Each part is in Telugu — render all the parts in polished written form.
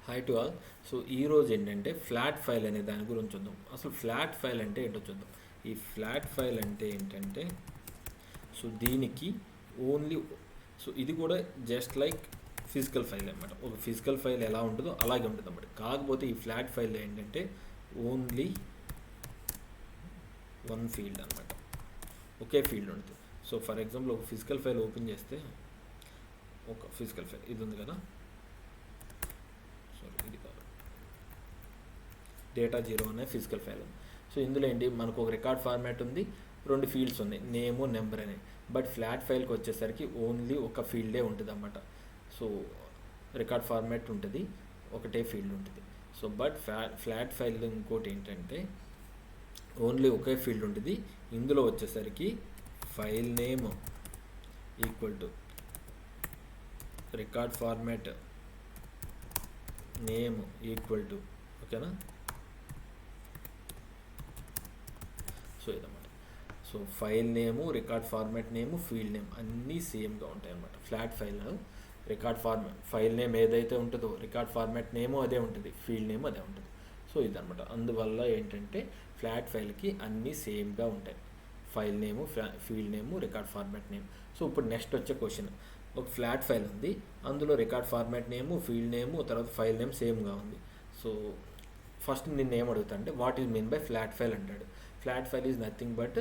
Hi to all. సో ఈరోజు ఏంటంటే ఫ్లాట్ ఫైల్ అనే దాని గురించి చూద్దాం. అసలు ఫ్లాట్ ఫైల్ అంటే ఏంటో చూద్దాం. ఈ ఫ్లాట్ ఫైల్ అంటే ఏంటంటే దీనికి ఓన్లీ ఇది కూడా జస్ట్ లైక్ ఫిజికల్ ఫైల్ అనమాట. ఒక ఫిజికల్ ఫైల్ ఎలా ఉంటుందో అలాగే ఉంటుంది అన్నమాట. కాకపోతే ఈ ఫ్లాట్ ఫైల్ ఏంటంటే ఓన్లీ వన్ ఫీల్డ్ అనమాట, ఒకే ఫీల్డ్ ఉంటుంది. సో ఫర్ ఎగ్జాంపుల్ ఒక ఫిజికల్ ఫైల్ ఓపెన్ చేస్తే ఒక ఫిజికల్ ఫైల్ ఇది ఉంది కదా, ఇది కాదు, డేటా 0 అనే ఫిజికల్ ఫైల్ ఉంది. సో ఇందులో ఏంటి, మనకు ఒక రికార్డ్ ఫార్మాట్ ఉంది, రెండు ఫీల్డ్స్ ఉన్నాయి, నేము నెంబర్ అని. బట్ ఫ్లాట్ ఫైల్కి వచ్చేసరికి ఓన్లీ ఒక ఫీల్డే ఉంటుంది అన్నమాట. సో రికార్డ్ ఫార్మాట్ ఉంటుంది, ఒకటే ఫీల్డ్ ఉంటుంది. సో బట్ ఫ్లాట్ ఫైల్ ఇంకోటి ఏంటంటే ఓన్లీ ఒకే ఫీల్డ్ ఉంటుంది. ఇందులో వచ్చేసరికి file name equal to record format name equal to, ఓకేనా. సో ఇదన్నమాట. So file name, record format నేము, ఫీల్డ్ నేమ్ అన్నీ సేమ్గా ఉంటాయి అన్నమాట. ఫ్లాట్ ఫైల్ ఫైల్ నేమ్ ఏదైతే ఉంటుందో రికార్డ్ ఫార్మాట్ నేము అదే ఉంటుంది, ఫీల్డ్ నేమ్ అదే ఉంటుంది. సో ఇదన్నమాట. అందువల్ల ఏంటంటే ఫ్లాట్ ఫైల్కి అన్నీ సేమ్గా ఉంటాయి, ఫైల్ నేము, ఫీల్డ్ నేము, రికార్డ్ ఫార్మాట్ నేమ్. సో ఇప్పుడు నెక్స్ట్ వచ్చే క్వశ్చన్, ఒక ఫ్లాట్ ఫైల్ ఉంది, అందులో రికార్డ్ ఫార్మాట్ నేము, ఫీల్డ్ నేము, తర్వాత ఫైల్ నేమ్ సేమ్గా ఉంది. సో ఫస్ట్ నిన్ను ఏం అడుగుతా అంటే what is mean by flat file అంటాడు. Flat file is nothing but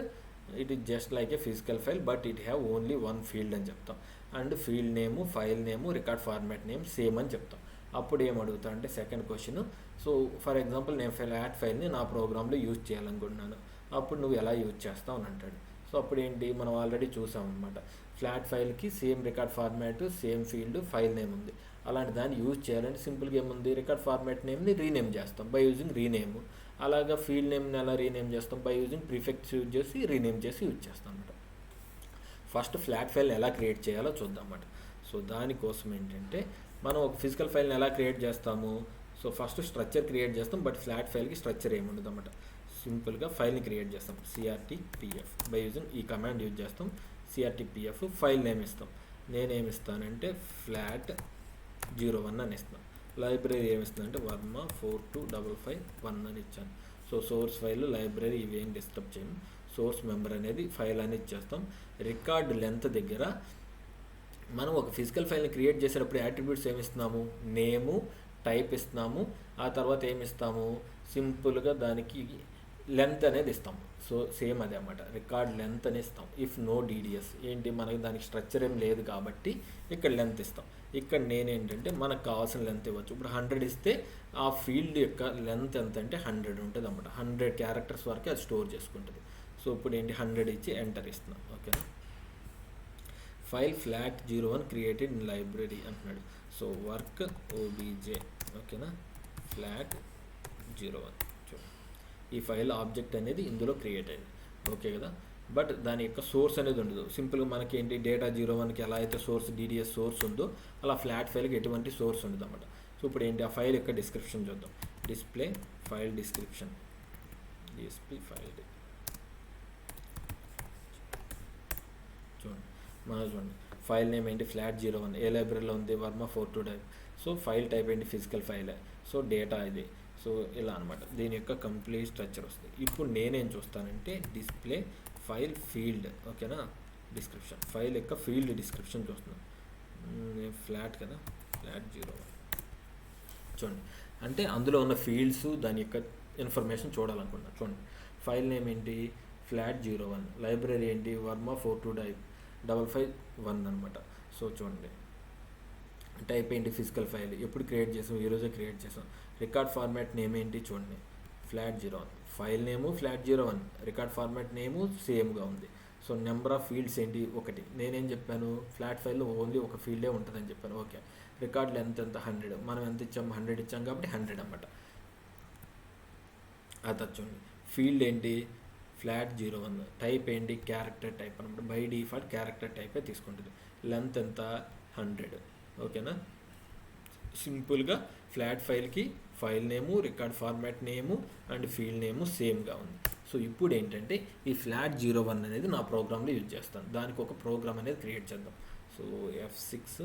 it is just like a physical file, but it have only one field అని చెప్తాం. And field name, file name, record format name same అని చెప్తాం. అప్పుడు ఏం అడుగుతా అంటే second question, so for example నేను ఫ్లాట్ ఫైల్ని నా ప్రోగ్రాంలో యూజ్ చేయాలనుకుంటున్నాను, అప్పుడు నువ్వు ఎలా యూజ్ చేస్తావు అని అంటాడు. సో అప్పుడు ఏంటి, మనం ఆల్రెడీ చూసాం అనమాట. ఫ్లాట్ ఫైల్కి same record format, same field, file name ఉంది. అలాంటి దాన్ని యూజ్ చేయాలంటే సింపుల్గా ఏముంది, రికార్డ్ ఫార్మాట్ నేమ్ని రీనేమ్ చేస్తాం బై యూజింగ్ రీనేమ్. అలాగా ఫీల్డ్ నేమ్ని ఎలా రీనేమ్ చేస్తాం, బై యూజింగ్ ప్రిఫిక్స్ యూజ్ చేసి రీనేమ్ చేసి యూజ్ చేస్తాం అనమాట. ఫస్ట్ ఫ్లాట్ ఫైల్ని ఎలా క్రియేట్ చేయాలో చూద్దాం అన్నమాట. సో దానికోసం ఏంటంటే మనం ఒక ఫిజికల్ ఫైల్ని ఎలా క్రియేట్ చేస్తాము, సో ఫస్ట్ స్ట్రక్చర్ క్రియేట్ చేస్తాం, బట్ ఫ్లాట్ ఫైల్కి స్ట్రక్చర్ ఏముండదు అన్నమాట. సింపుల్గా ఫైల్ని క్రియేట్ చేస్తాం, CRTPF బై యూజింగ్ ఈ కమాండ్ యూజ్ చేస్తాం. CRTPF ఫైల్ నేమ్ ఇస్తాం. నేనేమి ఇస్తానంటే ఫ్లాట్ 01 అని ఇస్తాను. లైబ్రరీ ఏమిస్తుందంటే వర్మ 42551 అని ఇచ్చాను. సో సోర్స్ ఫైల్, లైబ్రరీ ఇవేం డిస్టర్బ్ చేయము. సోర్స్ మెంబర్ అనేది ఫైల్ అని ఇచ్చేస్తాం. రికార్డ్ లెంత్ దగ్గర మనం ఒక ఫిజికల్ ఫైల్ని క్రియేట్ చేసేటప్పుడు యాట్రిబ్యూట్స్ ఏమిస్తున్నాము, నేము, టైప్ ఇస్తున్నాము. ఆ తర్వాత ఏమిస్తాము, సింపుల్గా దానికి లెంత్ అనేది ఇస్తాము. సో సేమ్ అదే అన్నమాట, రికార్డ్ లెంత్ అని ఇస్తాం. ఇఫ్ నో DDS ఏంటి, మనకి దానికి స్ట్రక్చర్ ఏం లేదు కాబట్టి ఇక్కడ లెంత్ ఇస్తాం. ఇక్కడ నేనేంటంటే మనకు కావాల్సిన లెంత్ ఇవ్వచ్చు. ఇప్పుడు 100 ఇస్తే ఆ ఫీల్డ్ యొక్క లెంత్ ఎంత అంటే 100 ఉంటుంది అన్నమాట. 100 క్యారెక్టర్స్ వరకు అది స్టోర్ చేసుకుంటుంది. సో ఇప్పుడు ఏంటి 100 ఇచ్చి ఎంటర్ ఇస్తున్నాం, ఓకేనా. File flat 01 created in library అంటున్నాడు. సో వర్క్ OBJ, ఓకేనా, ఫ్లాట్ 01. ఈ ఫైల్ ఆబ్జెక్ట్ అనేది ఇందులో క్రియేట్ అయింది, ఓకే కదా. బట్ దాని యొక్క సోర్స్ అనేది ఉండదు. సింపుల్గా మనకి ఏంటి, డేటా 01కి ఎలా అయితే సోర్స్ DDS సోర్స్ ఉందో అలా ఫ్లాట్ ఫైల్కి ఎటువంటి సోర్స్ ఉండదు అన్నమాట. సో ఇప్పుడు ఏంటి, ఆ ఫైల్ యొక్క డిస్క్రిప్షన్ చూద్దాం. Display file description, display file చూడండి. ఫైల్ నేమ్ ఏంటి, ఫ్లాట్ 01. ఏ లైబ్రరీలో ఉంది, వర్మ 425. సో ఫైల్ టైప్ ఏంటి, ఫిజికల్ ఫైలే. సో డేటా ఇది. సో ఇలా అనమాట దీని యొక్క కంప్లీట్ స్ట్రక్చర్ వస్తుంది. ఇప్పుడు నేనేం చూస్తానంటే డిస్ప్లే ఫైల్ ఫీల్డ్, ఓకేనా, డిస్క్రిప్షన్, ఫైల్ యొక్క ఫీల్డ్ డిస్క్రిప్షన్ చూస్తున్నాను. ఫ్లాట్ కదా, ఫ్లాట్ 01 చూడండి. అంటే అందులో ఉన్న ఫీల్డ్స్, దాని యొక్క ఇన్ఫర్మేషన్ చూడాలనుకుంటున్నాను. చూడండి, ఫైల్ నేమ్ ఏంటి, ఫ్లాట్ 01. లైబ్రరీ ఏంటి, వర్మ 42551 అనమాట. సో చూడండి, టైప్ ఏంటి, ఫిజికల్ ఫైల్. ఎప్పుడు క్రియేట్ చేసాం, ఈరోజే క్రియేట్ చేసాం. రికార్డ్ ఫార్మాట్ నేమ్ ఏంటి చూడండి, ఫ్లాట్ 01. ఫైల్ నేము ఫ్లాట్ 01, రికార్డ్ ఫార్మాట్ నేము సేమ్గా ఉంది. సో నెంబర్ ఆఫ్ ఫీల్డ్స్ ఏంటి, 1. నేనేం చెప్పాను, ఫ్లాట్ ఫైల్లో ఓన్లీ ఒక ఫీల్డే ఉంటుందని చెప్పాను, ఓకే. రికార్డ్ లెంత్ ఎంత 100, మనం ఎంత ఇచ్చాము, 100 ఇచ్చాం కాబట్టి 100 అన్నమాట. అది చూడండి, ఫీల్డ్ ఏంటి, ఫ్లాట్ 01. టైప్ ఏంటి, క్యారెక్టర్ టైప్ అనమాట. బై డిఫాల్ట్ క్యారెక్టర్ టైపే తీసుకుంటుంది. లెంత్ ఎంత 100, ఓకేనా. సింపుల్గా ఫ్లాట్ ఫైల్కి file name, record format name and field name సేమ్గా ఉంది. సో ఇప్పుడు ఏంటంటే ఈ ఫ్లాట్ 01 అనేది నా ప్రోగ్రామ్లో యూజ్ చేస్తాను. దానికి ఒక ప్రోగ్రామ్ అనేది క్రియేట్ చేద్దాం. సో F6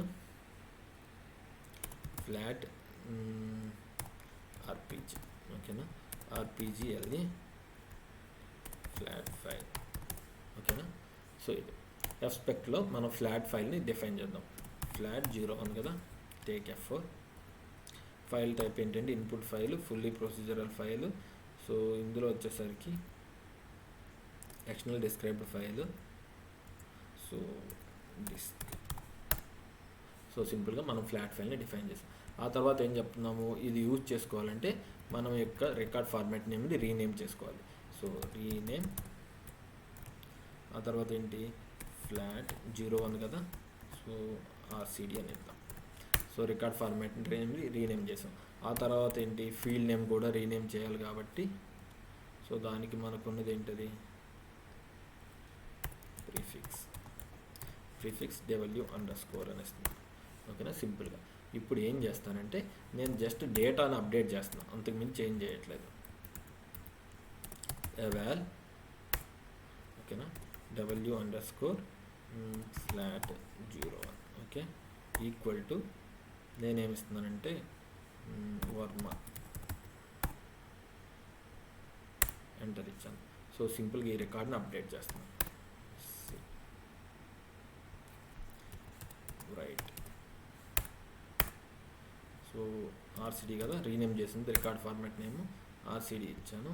ఫ్లాట్ ఆర్పిజి, ఓకేనా, ఆర్పిజిఎల్ని ఫ్లాట్ ఫైల్, ఓకేనా. సో ఇది ఎఫ్స్పెక్ట్లో మనం ఫ్లాట్ ఫైల్ని డిఫైన్ చేద్దాం. ఫ్లాట్ 01 కదా, టేక్ F4. ఫైల్ టైప్ ఏంటంటే input file, fully procedural file. So ఇందులో వచ్చేసరికి external described file. So disk. So సింపుల్గా మనం ఫ్లాట్ ఫైల్ని డిఫైన్ చేసాం. ఆ తర్వాత ఏం చెప్తున్నాము, ఇది యూజ్ చేసుకోవాలంటే మనం యొక్క రికార్డ్ ఫార్మాట్ నేమ్ని రీనేమ్ చేసుకోవాలి. సో రీనేమ్, ఆ తర్వాత ఏంటి, ఫ్లాట్ 01 కదా, సో ఆర్సిడి అని ఇద్దాం. సో రికార్డ్ ఫార్మాట్ రీనేమ్ చేసాం. ఆ తర్వాత ఏంటి, ఫీల్డ్ నేమ్ కూడా రీనేమ్ చేయాలి కాబట్టి సో దానికి మనకున్నది ఏంటది, ప్రీఫిక్స్ w__ అనేస్తుంది, ఓకేనా. సింపుల్గా ఇప్పుడు ఏం చేస్తానంటే నేను జస్ట్ డేటాను అప్డేట్ చేస్తున్నాను, అంతకుమించి ఏం చేయట్లేదు. eval, ఓకేనా, w__ flat 01, okay, equal to నేనేమిస్తున్నానంటే వర్మ, ఎంటర్ ఇచ్చాను. సో సింపుల్గా ఈ రికార్డ్ని అప్డేట్ చేస్తున్నాను. రైట్, సో ఆర్సిడి కదా రీనేమ్ చేసింది, రికార్డ్ ఫార్మాట్ నేమ్ ఆర్సిడి ఇచ్చాను.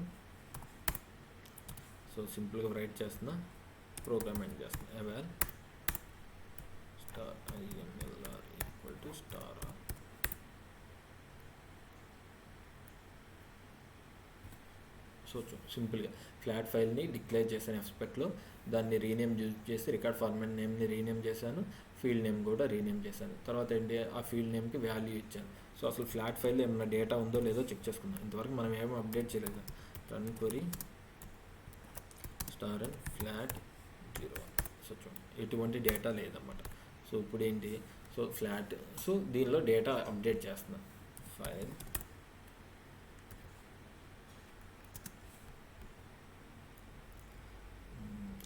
సో సింపుల్గా రైట్ చేస్తున్నా, ప్రోగ్రామ్ ఎండ్ చేస్తున్నా. eval *imlr equal to *r. So సింపుల్గా ఫ్లాట్ ఫైల్ని డిక్లేర్ చేశాను ఎఫ్స్పెక్ట్లో, దాన్ని రీనేమ్ చేసి రికార్డ్ ఫార్మాట్ నేమ్ని రీనేమ్ చేశాను, ఫీల్డ్ నేమ్ కూడా రీనేమ్ చేశాను. తర్వాత ఏంటి, ఆ ఫీల్డ్ నేమ్కి వాల్యూ ఇచ్చాను. సో అసలు ఫ్లాట్ ఫైల్లో ఏమైనా డేటా ఉందో లేదో చెక్ చేసుకుందాం. ఇంతవరకు మనం ఏమీ అప్డేట్ చేయలేదు. Run query *n flat 01. So చూడండి ఎటువంటి డేటా లేదన్నమాట. సో ఇప్పుడు ఏంటి, సో ఫ్లాట్, సో దీనిలో డేటా అప్డేట్ చేస్తున్నా. ఫైల్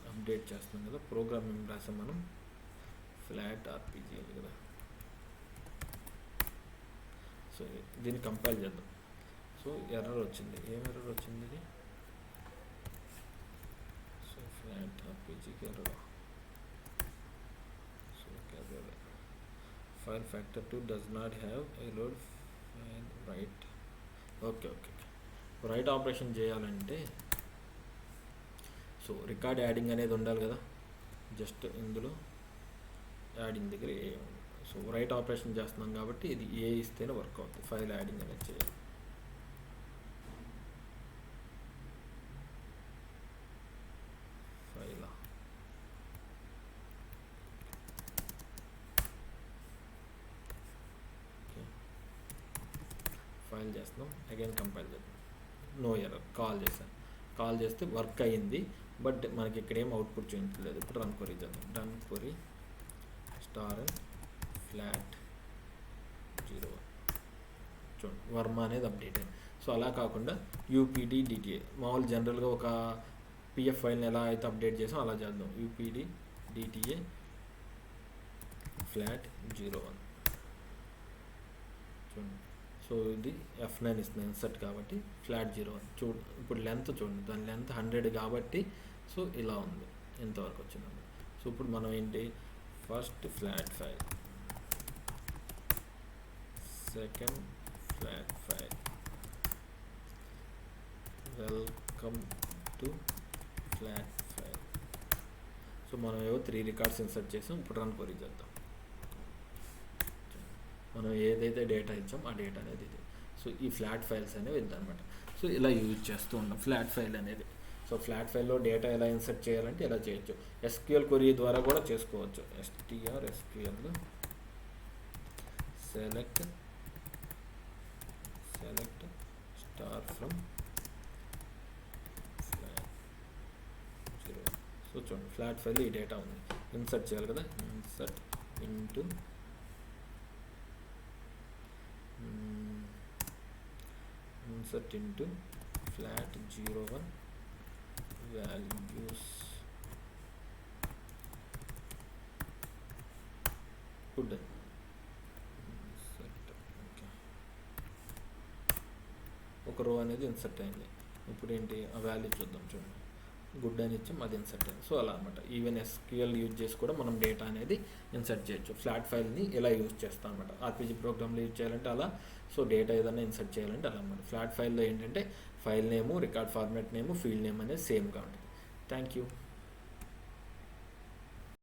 అప్డేట్ చేస్తున్నాం కదా, ప్రోగ్రామ్ ఏం రాసాం మనం, ఫ్లాట్ ఆర్పిజి అని కదా. సో దీన్ని కంపైల్ చేద్దాం. సో ఎర్రర్ వచ్చింది, ఏం ఎర్రర్ వచ్చింది ఇది, సో ఫ్లాట్ ఆర్పిజికి error. So file factor 2 does not have a load file right. Okay, right operation చేయాలంటే సో రికార్డ్ యాడింగ్ అనేది ఉండాలి కదా, జస్ట్ ఇందులో యాడింగ్ దగ్గర ఏ ఉంది. సో రైట్ ఆపరేషన్ చేస్తున్నాం కాబట్టి ఇది ఏ ఇస్తేనే వర్క్ అవుతుంది, ఫైల్ యాడింగ్ అనేది చేయాలి. ఫైల్ ఓకే, ఫైల్ చేస్తున్నాం, అగైన్ కంపైల్ చేద్దాం. నో ఎర్రర్, కాల్ చేస్తే వర్క్ అయ్యింది, బట్ మనకి ఇక్కడ ఏం అవుట్పుట్ చూపించలేదు. ఇప్పుడు రన్ క్వరీ చేద్దాం. Run query *n flat 01. చూడండి వర్మ అనేది అప్డేట్ అయింది. సో అలా కాకుండా యూపీడీ డిటిఏ మామూలు జనరల్గా ఒక పిఎఫ్ ఫైల్ని ఎలా అయితే అప్డేట్ చేసాం అలా చేద్దాం. యూపీడీ డిటిఏ ఫ్లాట్ 01. చూడండి, సో ఇది F9 ఇస్తుంది ఇన్సర్ట్ కాబట్టి ఫ్లాట్ 01. ఇప్పుడు లెంత్ చూడండి, దాని లెంత్ 100 కాబట్టి సో ఇలా ఉంది, ఎంతవరకు వచ్చిందండి. సో ఇప్పుడు మనం ఏంటి, first flat file, second flat file, welcome to flat file. So మనం ఏవో 3 రికార్డ్స్ ఇన్సర్ట్ చేసాం. ఇప్పుడు రన్ క్వరీ చేద్దాం. మనం ఏదైతే డేటా ఇచ్చాం ఆ డేటా అనేది ఇది. సో ఈ ఫ్లాట్ ఫైల్స్ అనేవి ఇదన్నమాట. సో ఇలా యూజ్ చేస్తూ ఉన్నాం ఫ్లాట్ ఫైల్ అనేది. సో ఫ్లాట్ ఫైల్లో డేటా ఎలా ఇన్సర్ట్ చేయాలంటే ఎలా చేయొచ్చు, ఎస్క్యూఎల్ క్వరీ ద్వారా కూడా చేసుకోవచ్చు. SQL select star from flat 01. So చూడండి ఫ్లాట్ ఫైల్ ఈ డేటా ఉంది, ఇన్సర్ట్ చేయాలి కదా, insert into flat 01 values. Good. Okay. ఒక రో అనేది ఇన్సర్ట్ అయింది. ఇప్పుడు ఏంటి ఆ వాల్యూ చూద్దాం, చూడండి గుడ్ అని ఇచ్చాం, అది ఇన్సర్ట్ అయింది. సో అలా అనమాట. ఈవెన్ ఎస్క్యూఎల్ యూజ్ చేసి కూడా మనం డేటా అనేది ఇన్సర్ట్ చేయొచ్చు. ఫ్లాట్ ఫైల్ని ఎలా యూజ్ చేస్తాం అనమాట. ఆర్పిజి ప్రోగ్రామ్లో యూజ్ చేయాలంటే అలా, సో డేటా ఏదైనా ఇన్సర్ట్ చేయాలంటే అలా అనమాట. ఫ్లాట్ ఫైల్లో ఏంటంటే ఫైల్ నేము, రికార్డ్ ఫార్మాట్ నేము, ఫీల్డ్ నేమ్ అనేది సేమ్గా ఉంటుంది. Thank you.